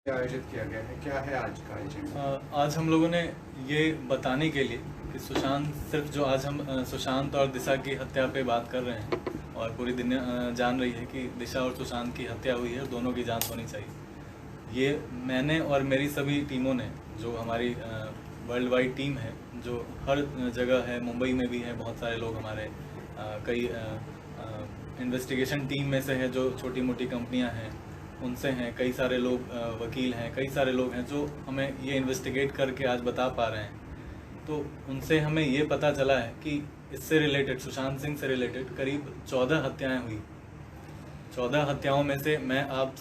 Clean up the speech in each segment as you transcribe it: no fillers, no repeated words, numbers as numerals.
आयोजित किया गया है, क्या है आज का एजेंडा? आज हम लोगों ने ये बताने के लिए कि सुशांत सिर्फ जो आज हम सुशांत और दिशा की हत्या पे बात कर रहे हैं और पूरी दुनिया जान रही है कि दिशा और सुशांत की हत्या हुई है, दोनों की जांच होनी चाहिए। ये मैंने और मेरी सभी टीमों ने, जो हमारी वर्ल्ड वाइड टीम है, जो हर जगह है, मुंबई में भी है, बहुत सारे लोग हमारे कई इन्वेस्टिगेशन टीम में से है, जो छोटी मोटी कंपनियां हैं उनसे हैं, कई सारे लोग वकील हैं, कई सारे लोग हैं जो हमें ये इन्वेस्टिगेट करके आज बता पा रहे हैं। तो उनसे हमें ये पता चला है कि इससे रिलेटेड, सुशांत सिंह से रिलेटेड करीब 14 हत्याएं हुई। 14 हत्याओं में से मैं आप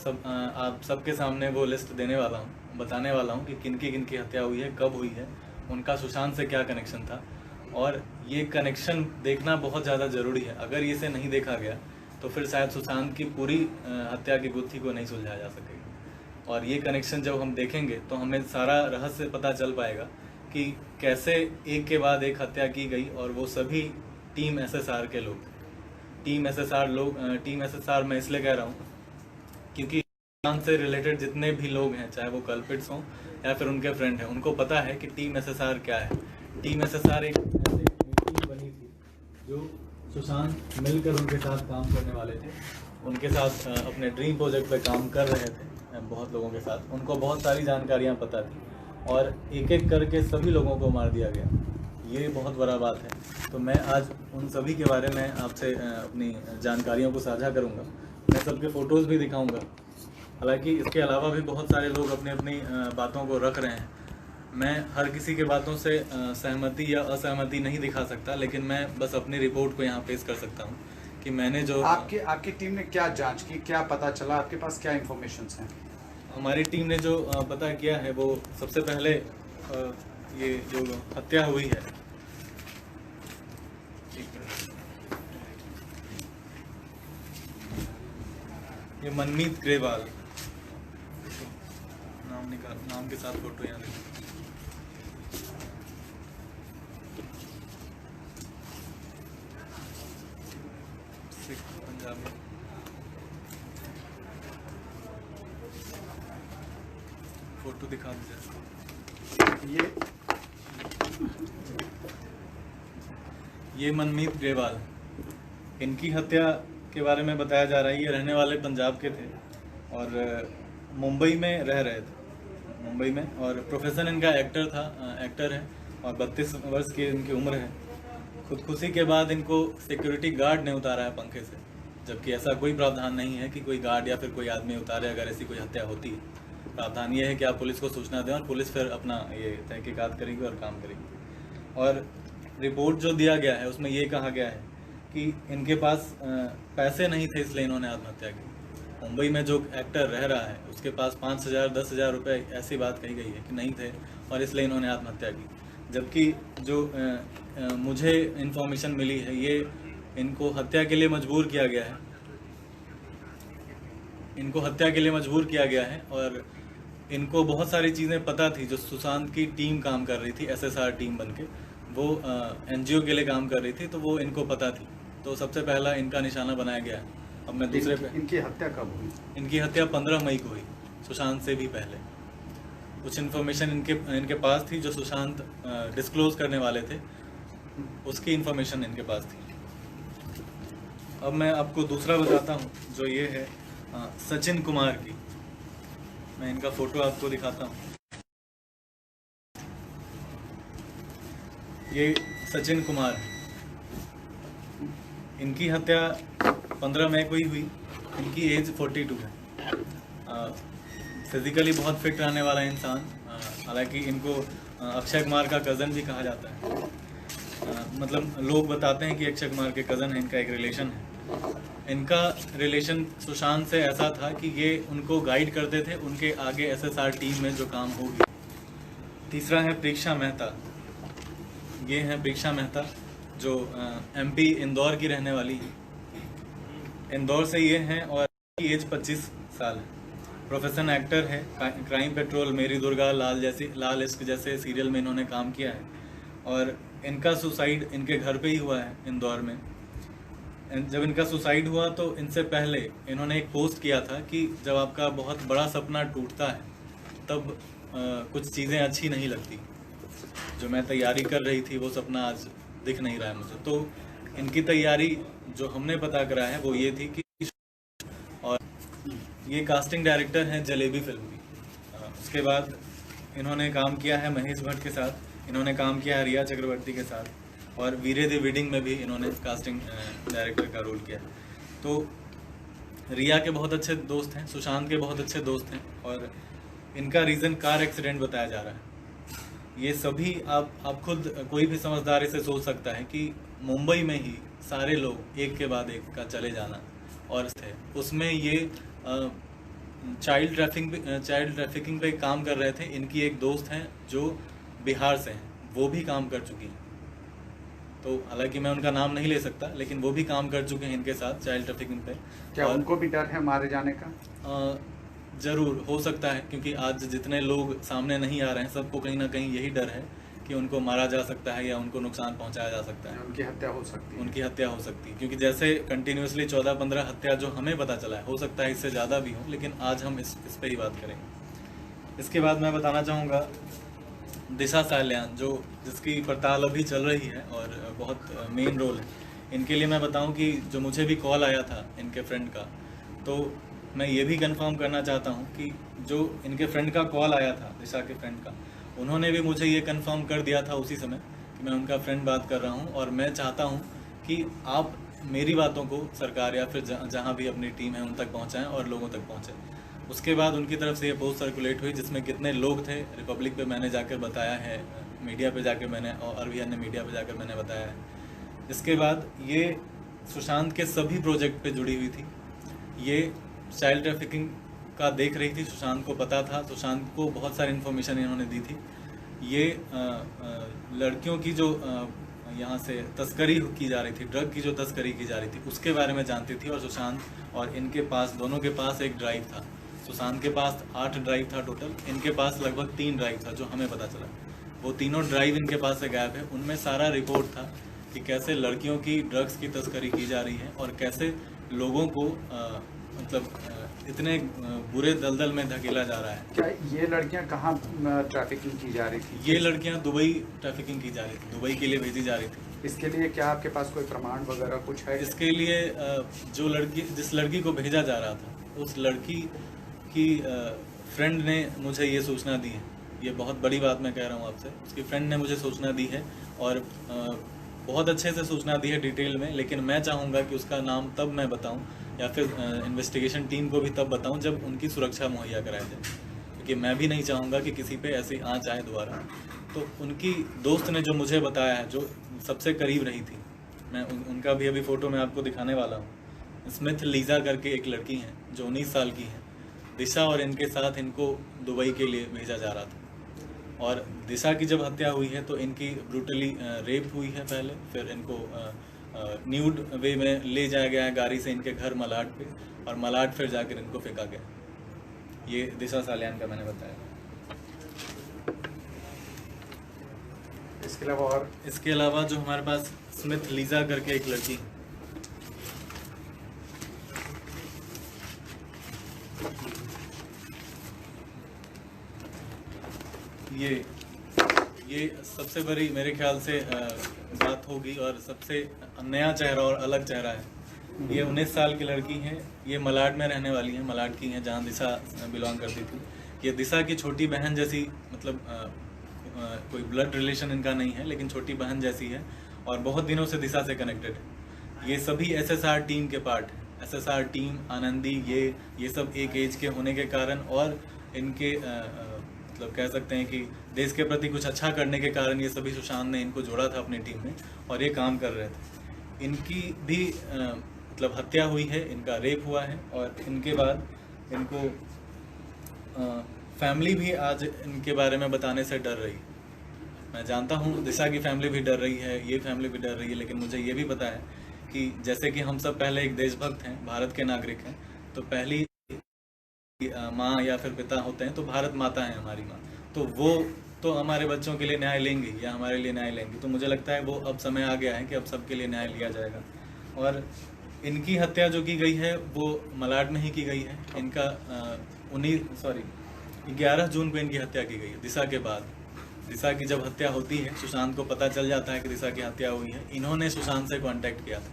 सबके सामने वो लिस्ट देने वाला हूँ, बताने वाला हूँ कि किनकी किनकी हत्या हुई है, कब हुई है, उनका सुशांत से क्या कनेक्शन था। और ये कनेक्शन देखना बहुत ज़्यादा ज़रूरी है। अगर इसे नहीं देखा गया तो फिर शायद सुशांत की पूरी हत्या की गुत्थी को नहीं सुलझाया जा सकेगा। और ये कनेक्शन जब हम देखेंगे तो हमें सारा रहस्य पता चल पाएगा कि कैसे एक के बाद एक हत्या की गई। और वो सभी टीम एसएसआर के लोग, टीम एसएसआर मैं इसलिए कह रहा हूँ क्योंकि सुशांत से रिलेटेड जितने भी लोग हैं, चाहे वो कल्पिट्स हों या फिर उनके फ्रेंड हैं, उनको पता है कि टीम एसएसआर क्या है। टीम एसएसआर एक ऐसी टीम बनी थी जो सुशांत मिलकर उनके साथ काम करने वाले थे, उनके साथ अपने ड्रीम प्रोजेक्ट पे काम कर रहे थे बहुत लोगों के साथ। उनको बहुत सारी जानकारियां पता थी और एक एक करके सभी लोगों को मार दिया गया। ये बहुत बड़ा बात है। तो मैं आज उन सभी के बारे में आपसे अपनी जानकारियों को साझा करूंगा। मैं सबके फ़ोटोज़ भी दिखाऊंगा। हालांकि इसके अलावा भी बहुत सारे लोग अपनी अपनी बातों को रख रहे हैं। मैं हर किसी के बातों से सहमति या असहमति नहीं दिखा सकता, लेकिन मैं बस अपनी रिपोर्ट को यहाँ पेश कर सकता हूँ कि मैंने जो आपकी टीम ने क्या जांच की, क्या पता चला, आपके पास क्या इन्फॉर्मेशंस हैं? हमारी टीम ने जो पता किया है वो सबसे पहले ये जो हत्या हुई है, ये मनमीत ग्रेवाल, नाम के साथ फोटो यहाँ देखो। पंजाब में फोटो दिखा दीजिए। ये मनमीत ग्रेवाल, इनकी हत्या के बारे में बताया जा रहा है। ये रहने वाले पंजाब के थे और मुंबई में रह रहे थे, मुंबई में। और प्रोफेशन इनका एक्टर है और 32 वर्ष की इनकी उम्र है। खुदकुशी के बाद इनको सिक्योरिटी गार्ड ने उतारा है पंखे से, जबकि ऐसा कोई प्रावधान नहीं है कि कोई गार्ड या फिर कोई आदमी उतारे अगर ऐसी कोई हत्या होती है। प्रावधान ये है कि आप पुलिस को सूचना दें और पुलिस फिर अपना ये तहकीकात करेगी और काम करेगी। और रिपोर्ट जो दिया गया है उसमें ये कहा गया है कि इनके पास पैसे नहीं थे, इसलिए इन्होंने आत्महत्या की। मुंबई में जो एक्टर रह रहा है उसके पास 5,000 10,000 रुपये ऐसी बात कही गई है कि नहीं थे और इसलिए इन्होंने आत्महत्या की। जबकि जो मुझे इन्फॉर्मेशन मिली है, ये इनको हत्या के लिए मजबूर किया गया है, इनको हत्या के लिए मजबूर किया गया है। और इनको बहुत सारी चीज़ें पता थी। जो सुशांत की टीम काम कर रही थी, एसएसआर टीम बनके, वो एनजीओ के लिए काम कर रही थी, तो वो इनको पता थी। तो सबसे पहला इनका निशाना बनाया गया है। अब मैं दूसरे पे, इनकी हत्या कब हुई? इनकी हत्या 15 मई को हुई, सुशांत से भी पहले। कुछ इन्फॉर्मेशन इनके पास थी जो सुशांत डिस्क्लोज करने वाले थे, उसकी इन्फॉर्मेशन इनके पास थी। अब मैं आपको दूसरा बताता हूँ, जो ये है सचिन कुमार की। मैं इनका फोटो आपको दिखाता हूँ। ये सचिन कुमार, इनकी हत्या 15 मई को ही हुई। इनकी एज 42 है। फिजिकली बहुत फिट रहने वाला इंसान। हालांकि इनको अक्षय कुमार का कज़न भी कहा जाता है। मतलब लोग बताते हैं कि अक्षय कुमार के कज़न है, इनका एक रिलेशन है। इनका रिलेशन सुशांत से ऐसा था कि ये उनको गाइड करते थे उनके आगे एसएसआर टीम में जो काम होगी। तीसरा है प्रीक्षा मेहता। ये है प्रीक्षा मेहता, जो एमपी इंदौर की रहने वाली है। इंदौर से ये हैं और इनकी एज 25 साल है। प्रोफेशन एक्टर है। क्राइम पेट्रोल, मेरी दुर्गा, लाल इश्क जैसे सीरियल में इन्होंने काम किया है। और इनका सुसाइड इनके घर पे ही हुआ है, इंदौर में। जब इनका सुसाइड हुआ तो इनसे पहले इन्होंने एक पोस्ट किया था कि जब आपका बहुत बड़ा सपना टूटता है तब कुछ चीज़ें अच्छी नहीं लगती। जो मैं तैयारी कर रही थी वो सपना आज दिख नहीं रहा है मुझे। तो इनकी तैयारी जो हमने पता करा है वो ये थी कि, और ये कास्टिंग डायरेक्टर हैं जलेबी फिल्म की। उसके बाद इन्होंने काम किया है महेश भट्ट के साथ, इन्होंने काम किया है रिया चक्रवर्ती के साथ, और वीरे दी वेडिंग में भी इन्होंने कास्टिंग डायरेक्टर का रोल किया। तो रिया के बहुत अच्छे दोस्त हैं, सुशांत के बहुत अच्छे दोस्त हैं, और इनका रीज़न कार एक्सीडेंट बताया जा रहा है। ये सभी आप खुद कोई भी समझदार इसे सोच सकता है कि मुंबई में ही सारे लोग एक के बाद एक का चले जाना, और उसमें ये चाइल्ड ट्रैफिकिंग पे काम कर रहे थे। इनकी एक दोस्त हैं जो बिहार से हैं, वो भी काम कर चुकी हैं। तो हालांकि मैं उनका नाम नहीं ले सकता, लेकिन वो भी काम कर चुके हैं इनके साथ चाइल्ड ट्रैफिकिंग पे। क्या उनको भी डर है मारे जाने का? ज़रूर हो सकता है, क्योंकि आज जितने लोग सामने नहीं आ रहे हैं सबको कहीं ना कहीं यही डर है कि उनको मारा जा सकता है या उनको नुकसान पहुंचाया जा सकता है, उनकी हत्या हो सकती है। उनकी हत्या हो सकती है, क्योंकि जैसे कंटिन्यूसली 14-15 हत्या जो हमें पता चला है, हो सकता है इससे ज़्यादा भी हो, लेकिन आज हम इस पर ही बात करेंगे। इसके बाद मैं बताना चाहूँगा दिशा सालियान, जो जिसकी पड़ताल अभी चल रही है और बहुत मेन रोल है। इनके लिए मैं बताऊं कि जो मुझे भी कॉल आया था इनके फ्रेंड का, तो मैं ये भी कंफर्म करना चाहता हूं कि जो इनके फ्रेंड का कॉल आया था, दिशा के फ्रेंड का, उन्होंने भी मुझे ये कंफर्म कर दिया था उसी समय कि मैं उनका फ्रेंड बात कर रहा हूं, और मैं चाहता हूं कि आप मेरी बातों को सरकार या फिर जहाँ भी अपनी टीम है उन तक पहुँचाएँ और लोगों तक पहुँचे। उसके बाद उनकी तरफ से ये पोस्ट सर्कुलेट हुई जिसमें कितने लोग थे, रिपब्लिक पे मैंने जाकर बताया है, मीडिया पे जाकर मैंने, और भी अन्य मीडिया पे जाकर मैंने बताया है। इसके बाद ये सुशांत के सभी प्रोजेक्ट पे जुड़ी हुई थी। ये चाइल्ड ट्रैफिकिंग का देख रही थी, सुशांत को पता था, सुशांत को बहुत सारी इन्फॉर्मेशन इन्होंने दी थी। ये लड़कियों की जो यहाँ से तस्करी की जा रही थी, ड्रग की जो तस्करी की जा रही थी, उसके बारे में जानती थी। और सुशांत और इनके पास, दोनों के पास एक ड्राइव था। सुशांत के पास 8 ड्राइव था टोटल, इनके पास लगभग 3 ड्राइव था जो हमें पता चला। वो तीनों ड्राइव इनके पास से गायब है। उनमें सारा रिपोर्ट था कि कैसे लड़कियों की ड्रग्स की तस्करी की जा रही है और कैसे लोगों को इतने बुरे दलदल में धकेला जा रहा है। क्या ये लड़कियां कहाँ ट्रैफिकिंग की जा रही थी? ये लड़कियां दुबई ट्रैफिकिंग की जा रही थी, दुबई के लिए भेजी जा रही थी। इसके लिए क्या आपके पास कोई प्रमाण वगैरह कुछ है? इसके लिए जिस लड़की को भेजा जा रहा था, उस लड़की की फ्रेंड ने मुझे ये सूचना दी है। ये बहुत बड़ी बात मैं कह रहा हूँ आपसे, उसकी फ्रेंड ने मुझे सूचना दी है, और बहुत अच्छे से सूचना दी है डिटेल में। लेकिन मैं चाहूँगा कि उसका नाम तब मैं बताऊँ, या फिर इन्वेस्टिगेशन टीम को भी तब बताऊँ जब उनकी सुरक्षा मुहैया कराई जाए, क्योंकि मैं भी नहीं चाहूँगा कि किसी पे ऐसी आँच आए दोबारा। तो उनकी दोस्त ने जो मुझे बताया है, जो सबसे करीब रही थी, मैं उनका भी अभी फ़ोटो मैं आपको दिखाने वाला हूँ। स्मिथ लीजा करके एक लड़की हैं जो 19 साल की है। दिशा और इनके साथ इनको दुबई के लिए भेजा जा रहा था, और दिशा की जब हत्या हुई है तो इनकी ब्रूटली रेप हुई है पहले, फिर इनको न्यूड वे में ले जाया गया है गाड़ी से इनके घर मलाड पे, और मलाड फिर जाकर इनको फेंका गया। ये दिशा सालियान का मैंने बताया। इसके अलावा जो हमारे पास स्मिथ लीजा करके एक लड़की, ये सबसे बड़ी मेरे ख्याल से बात होगी, और सबसे नया चेहरा और अलग चेहरा है। ये 19 साल की लड़की है, ये मलाड में रहने वाली है, मलाड की है जहाँ दिशा बिलोंग करती थी। ये दिशा की छोटी बहन जैसी, मतलब कोई ब्लड रिलेशन इनका नहीं है, लेकिन छोटी बहन जैसी है, और बहुत दिनों से दिशा से कनेक्टेड है। ये सभी SSR टीम के पार्ट हैं। SSR टीम, आनंदी, ये सब एक एज के होने के कारण, और इनके मतलब कह सकते हैं कि देश के प्रति कुछ अच्छा करने के कारण ये सभी सुशांत ने इनको जोड़ा था अपनी टीम में, और ये काम कर रहे थे। इनकी भी मतलब हत्या हुई है, इनका रेप हुआ है, और इनके बाद इनको फैमिली भी आज इनके बारे में बताने से डर रही है। मैं जानता हूँ दिशा की फैमिली भी डर रही है, ये फैमिली भी डर रही है, लेकिन मुझे ये भी पता है कि जैसे कि हम सब पहले एक देशभक्त हैं, भारत के नागरिक हैं, तो पहली माँ या फिर पिता होते हैं तो भारत माता है हमारी माँ, तो वो तो हमारे बच्चों के लिए न्याय लेंगी या हमारे लिए न्याय लेंगी। तो मुझे लगता है वो अब समय आ गया है कि अब सबके लिए न्याय लिया जाएगा। और इनकी हत्या जो की गई है वो मलाड में ही की गई है। इनका 11 जून को इनकी हत्या की गई है, दिशा के बाद। दिशा की जब हत्या होती है, सुशांत को पता चल जाता है कि दिशा की हत्या हुई है। इन्होंने सुशांत से कांटेक्ट किया था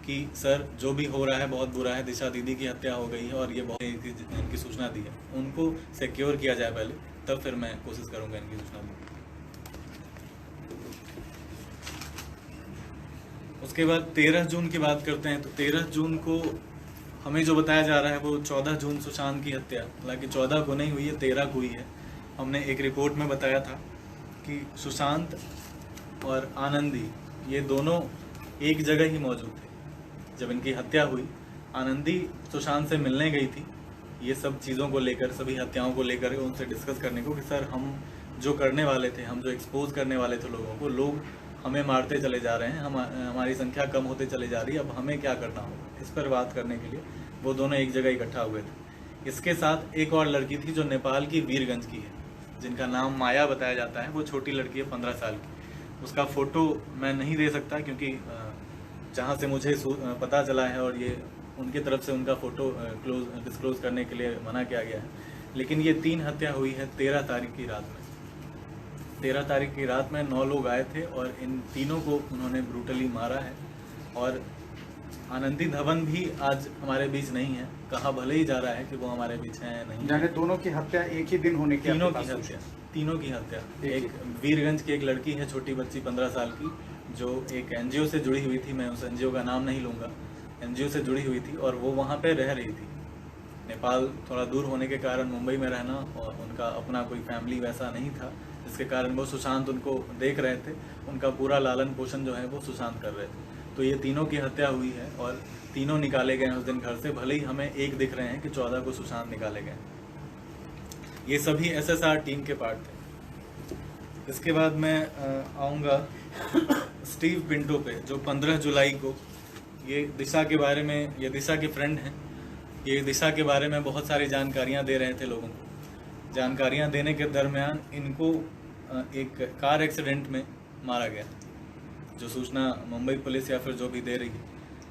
कि सर जो भी हो रहा है बहुत बुरा है, दिशा दीदी की हत्या हो गई है और ये बहुत इनकी सूचना दी है। उनको सिक्योर किया जाए पहले, तब फिर मैं कोशिश करूंगा इनकी सूचना दी। उसके बाद 13 जून की बात करते हैं। तो 13 जून को हमें जो बताया जा रहा है वो 14 जून सुशांत की हत्या, हालांकि 14 को नहीं हुई है, 13 को हुई है। हमने एक रिपोर्ट में बताया था कि सुशांत और आनंदी ये दोनों एक जगह ही मौजूद थे जब इनकी हत्या हुई। आनंदी सुशांत से मिलने गई थी ये सब चीज़ों को लेकर, सभी हत्याओं को लेकर उनसे डिस्कस करने को कि सर हम जो करने वाले थे, हम जो एक्सपोज करने वाले थे लोगों को, लोग हमें मारते चले जा रहे हैं, हमारी संख्या कम होते चले जा रही है, अब हमें क्या करना होगा। इस पर बात करने के लिए वो दोनों एक जगह इकट्ठा हुए थे। इसके साथ एक और लड़की थी जो नेपाल की वीरगंज की है, जिनका नाम माया बताया जाता है। वो छोटी लड़की है, 15 साल की। उसका फ़ोटो मैं नहीं दे सकता क्योंकि जहाँ से मुझे पता चला है और ये उनकी तरफ से उनका फ़ोटो डिस्क्लोज करने के लिए मना किया गया है। लेकिन ये 3 हत्या हुई है 13 तारीख की रात में। 13 तारीख की रात में 9 लोग आए थे और इन तीनों को उन्होंने ब्रूटली मारा है। और आनंदी धवन भी आज हमारे बीच नहीं है, कहा भले ही जा रहा है कि वो हमारे बीच है नहीं। यानी दोनों की हत्या एक ही दिन होने की तीनों की हत्या। एक वीरगंज की एक लड़की है, छोटी बच्ची 15 साल की, जो एक एनजीओ से जुड़ी हुई थी, मैं उस एनजीओ का नाम नहीं लूँगा, एनजीओ से जुड़ी हुई थी और वो वहाँ पे रह रही थी। नेपाल थोड़ा दूर होने के कारण मुंबई में रहना, और उनका अपना कोई फैमिली वैसा नहीं था, जिसके कारण वो सुशांत उनको देख रहे थे। उनका पूरा लालन पोषण जो है वो सुशांत कर रहे थे। तो ये तीनों की हत्या हुई है और तीनों निकाले गए उस दिन घर से। भले ही हमें एक दिख रहे हैं कि 14 को सुशांत निकाले गए। ये सभी एसएसआर टीम के पार्ट थे। इसके बाद मैं आऊँगा स्टीव पिंटो पे, जो 15 जुलाई को ये दिशा के बारे में, ये दिशा के फ्रेंड हैं, ये दिशा के बारे में बहुत सारी जानकारियाँ दे रहे थे लोगों को। जानकारियाँ देने के दरमियान इनको एक कार एक्सीडेंट में मारा गया, जो सूचना मुंबई पुलिस या फिर जो भी दे रही है।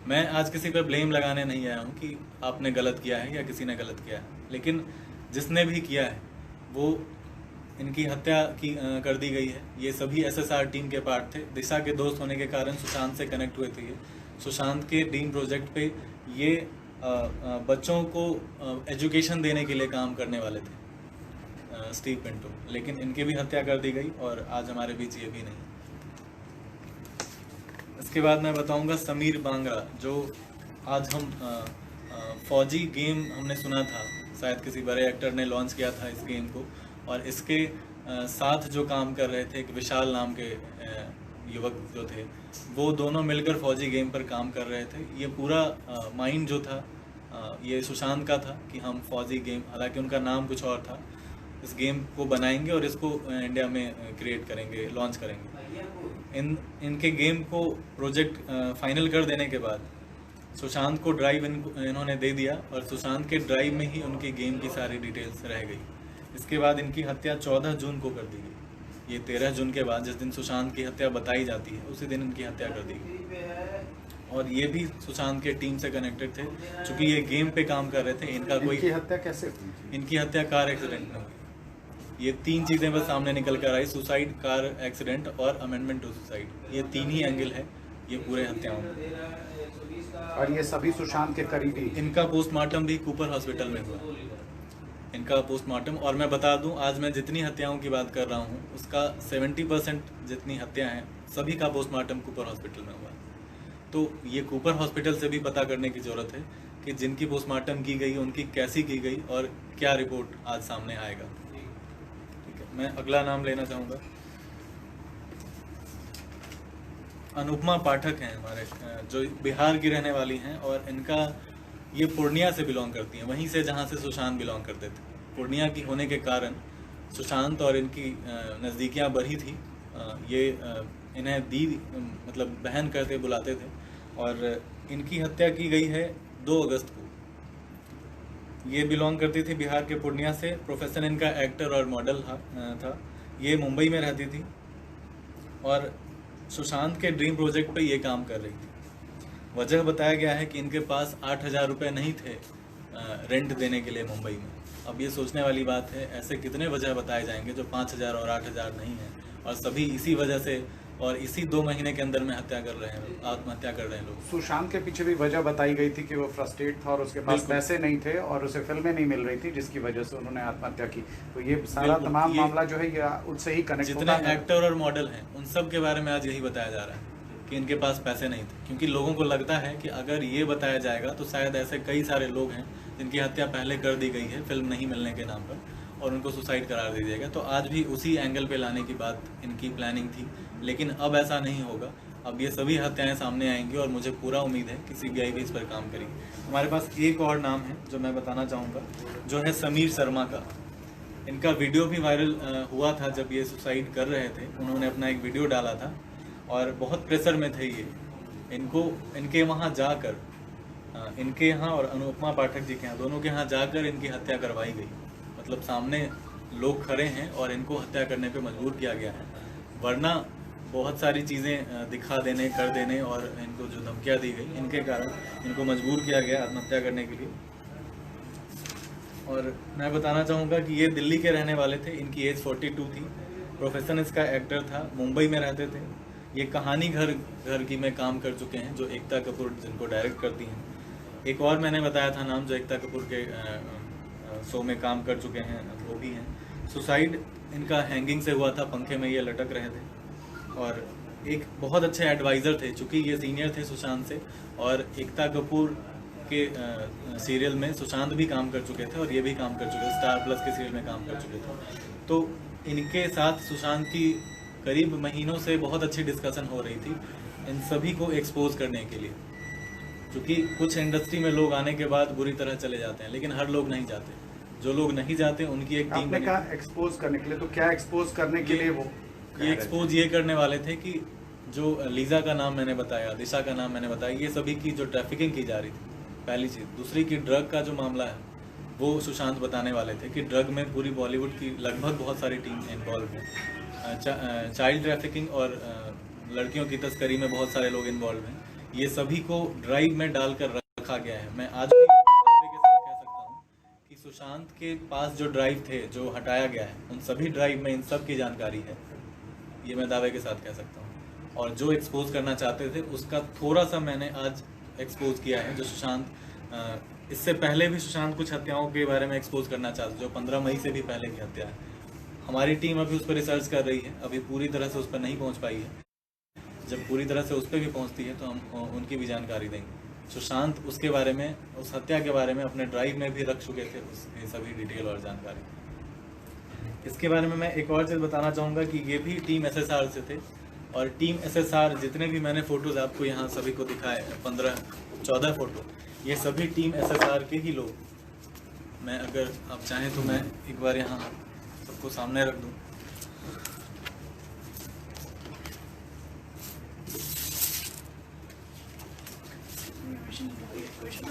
मैं आज किसी पर ब्लेम लगाने नहीं आया हूँ कि आपने गलत किया है या किसी ने गलत किया है, लेकिन जिसने भी किया है वो इनकी हत्या कर दी गई है। ये सभी एसएसआर टीम के पार्ट थे। दिशा के दोस्त होने के कारण सुशांत से कनेक्ट हुए थे। ये सुशांत के ड्रीम प्रोजेक्ट पे ये बच्चों को एजुकेशन देने के लिए काम करने वाले थे, स्टीव पिंटो। लेकिन इनकी भी हत्या कर दी गई और आज हमारे बीच ये भी नहीं। इसके बाद मैं बताऊंगा समीर बांगरा, जो आज हम फौजी गेम हमने सुना था, शायद किसी बड़े एक्टर ने लॉन्च किया था इस गेम को, और इसके साथ जो काम कर रहे थे एक विशाल नाम के युवक जो थे, वो दोनों मिलकर फौजी गेम पर काम कर रहे थे। ये पूरा माइंड जो था ये सुशांत का था कि हम फौजी गेम, हालांकि उनका नाम कुछ और था, इस गेम को बनाएंगे और इसको इंडिया में क्रिएट करेंगे, लॉन्च करेंगे। इनके गेम को प्रोजेक्ट फाइनल कर देने के बाद सुशांत को ड्राइव इन्होंने दे दिया और सुशांत के ड्राइव में ही उनकी गेम की सारी डिटेल्स रह गई। इसके बाद इनकी हत्या 14 जून को कर दी गई। ये 13 जून के बाद, जिस दिन सुशांत की हत्या बताई जाती है, उसी दिन इनकी हत्या कर दी गई। और ये भी सुशांत के टीम से कनेक्टेड थे, क्योंकि ये गेम पे काम कर रहे थे। इनका कोई हत्या कैसे हुई? इनकी हत्या कार एक्सीडेंट में हुई। ये 3 चीज़ें बस सामने निकल कर आई, सुसाइड, कार एक्सीडेंट और अमेंडमेंट टू सुसाइड। ये 3 ही एंगल है ये पूरे हत्याओं में। और ये सभी सुशांत के करीबी। इनका पोस्टमार्टम भी कूपर हॉस्पिटल में हुआ, इनका पोस्टमार्टम। और मैं बता दूं, आज मैं जितनी हत्याओं की बात कर रहा हूं उसका 70% जितनी हत्या हैं सभी का पोस्टमार्टम कूपर हॉस्पिटल में हुआ। तो ये कूपर हॉस्पिटल से भी पता करने की ज़रूरत है कि जिनकी पोस्टमार्टम की गई उनकी कैसी की गई और क्या रिपोर्ट आज सामने आएगा। ठीक है, मैं अगला नाम लेना चाहूँगा। अनुपमा पाठक हैं हमारे, जो बिहार की रहने वाली हैं, और इनका ये पूर्णिया से बिलोंग करती हैं, वहीं से जहाँ से सुशांत बिलोंग करते थे। पूर्णिया की होने के कारण सुशांत और इनकी नज़दीकियाँ बढ़ी थी। ये इन्हें दी मतलब बहन कहते बुलाते थे। और इनकी हत्या की गई है 2 अगस्त को। ये बिलोंग करती थी बिहार के पूर्णिया से। प्रोफेशन इनका एक्टर और मॉडल था। ये मुंबई में रहती थी और सुशांत के ड्रीम प्रोजेक्ट पे ये काम कर रही थी। वजह बताया गया है कि इनके पास 8,000 रुपये नहीं थे रेंट देने के लिए मुंबई में, अब ये सोचने वाली बात है, ऐसे कितने वजह बताए जाएंगे जो 5,000 और 8,000 नहीं है, और सभी इसी वजह से और इसी 2 महीने के अंदर में हत्या कर रहे हैं, आत्महत्या कर रहे हैं लोग। सुशांत के पीछे भी वजह बताई गई थी कि वो फ्रस्ट्रेट था और उसके पास पैसे नहीं थे और उसे फिल्में नहीं मिल रही थी, जिसकी वजह से उन्होंने आत्महत्या की। तो ये सारा तमाम मामला जो है ये उससे ही कनेक्ट होता है। जितने एक्टर और मॉडल हैं उन सब के बारे में आज यही बताया जा रहा है कि इनके पास पैसे नहीं थे, क्योंकि लोगों को लगता है कि अगर ये बताया जाएगा तो शायद ऐसे कई सारे लोग हैं जिनकी हत्या पहले कर दी गई है फिल्म नहीं मिलने के नाम पर, और उनको सुसाइड करार दे दिया गया। तो आज भी उसी एंगल पे लाने की बात इनकी प्लानिंग थी, लेकिन अब ऐसा नहीं होगा। अब ये सभी हत्याएं सामने आएंगी और मुझे पूरा उम्मीद है कि सीबीआई भी इस पर काम करेगी। हमारे पास एक और नाम है जो मैं बताना चाहूँगा, जो है समीर शर्मा का। इनका वीडियो भी वायरल हुआ था जब ये सुसाइड कर रहे थे। उन्होंने अपना एक वीडियो डाला था और बहुत प्रेशर में थे ये। इनके वहाँ जाकर इनके यहाँ और अनुपमा पाठक जी के यहाँ, दोनों के यहाँ जाकर इनकी हत्या करवाई गई। मतलब सामने लोग खड़े हैं और इनको हत्या करने पे मजबूर किया गया है, वरना बहुत सारी चीज़ें दिखा देने, कर देने और इनको जो धमकियाँ दी गई, इनके कारण इनको मजबूर किया गया आत्महत्या करने के लिए। और मैं बताना चाहूँगा कि ये दिल्ली के रहने वाले थे, इनकी एज 42 थी, प्रोफेशन इसका एक्टर था, मुंबई में रहते थे। ये कहानी घर की में काम कर चुके हैं, जो एकता कपूर जिनको डायरेक्ट करती हैं। एक और मैंने बताया था नाम, जो एकता कपूर के शो में काम कर चुके हैं, वो भी हैं। सुसाइड इनका हैंगिंग से हुआ था, पंखे में ये लटक रहे थे। और एक बहुत अच्छे एडवाइज़र थे, चूँकि ये सीनियर थे सुशांत से, और एकता कपूर के सीरियल में सुशांत भी काम कर चुके थे और ये भी काम कर चुके थे, स्टार प्लस के सीरियल में काम कर चुके थे। तो इनके साथ सुशांत की करीब महीनों से बहुत अच्छी डिस्कशन हो रही थी इन सभी को एक्सपोज करने के लिए, क्योंकि कुछ इंडस्ट्री में लोग आने के बाद बुरी तरह चले जाते हैं, लेकिन हर लोग नहीं जाते। जो लोग नहीं जाते उनकी एक टीम आपने कहा एक्सपोज करने के लिए, तो क्या एक्सपोज करने के लिए वो ये एक्सपोज ये करने वाले थे कि जो लीजा का नाम मैंने बताया, दिशा का नाम मैंने बताया, ये सभी की जो ट्रैफिकिंग की जा रही थी, पहली चीज़। दूसरी की ड्रग का जो मामला है वो सुशांत बताने वाले थे कि ड्रग में पूरी बॉलीवुड की लगभग बहुत सारी टीम इन्वॉल्व है। चाइल्ड ट्रैफिकिंग और लड़कियों की तस्करी में बहुत सारे लोग इन्वॉल्व हैं। ये सभी को ड्राइव में डालकर रखा गया है। मैं आज भी दावे के साथ कह सकता हूँ कि सुशांत के पास जो ड्राइव थे, जो हटाया गया है, उन सभी ड्राइव में इन सब की जानकारी है, ये मैं दावे के साथ कह सकता हूँ। और जो एक्सपोज करना चाहते थे उसका थोड़ा सा मैंने आज एक्सपोज किया है। जो सुशांत इससे पहले भी सुशांत कुछ हत्याओं के बारे में एक्सपोज करना चाहते, जो 15 मई से भी पहले की हत्या है। हमारी टीम अभी उस पर रिसर्च कर रही है, अभी पूरी तरह से उस पर नहीं पहुँच पाई है। जब पूरी तरह से उस पर भी पहुँचती है तो हम उनकी भी जानकारी देंगे। सुशांत उसके बारे में, उस हत्या के बारे में अपने ड्राइव में भी रख चुके थे उसकी सभी डिटेल और जानकारी। इसके बारे में मैं एक और चीज़ बताना चाहूँगा कि ये भी टीम SSR से थे, और टीम SSR जितने भी मैंने फ़ोटोज़ आपको यहाँ सभी को दिखाए, 15-14 फ़ोटो, ये सभी टीम SSR के ही लोग। मैं अगर आप चाहें तो मैं एक बार यहाँ सबको सामने रख दूँ। Question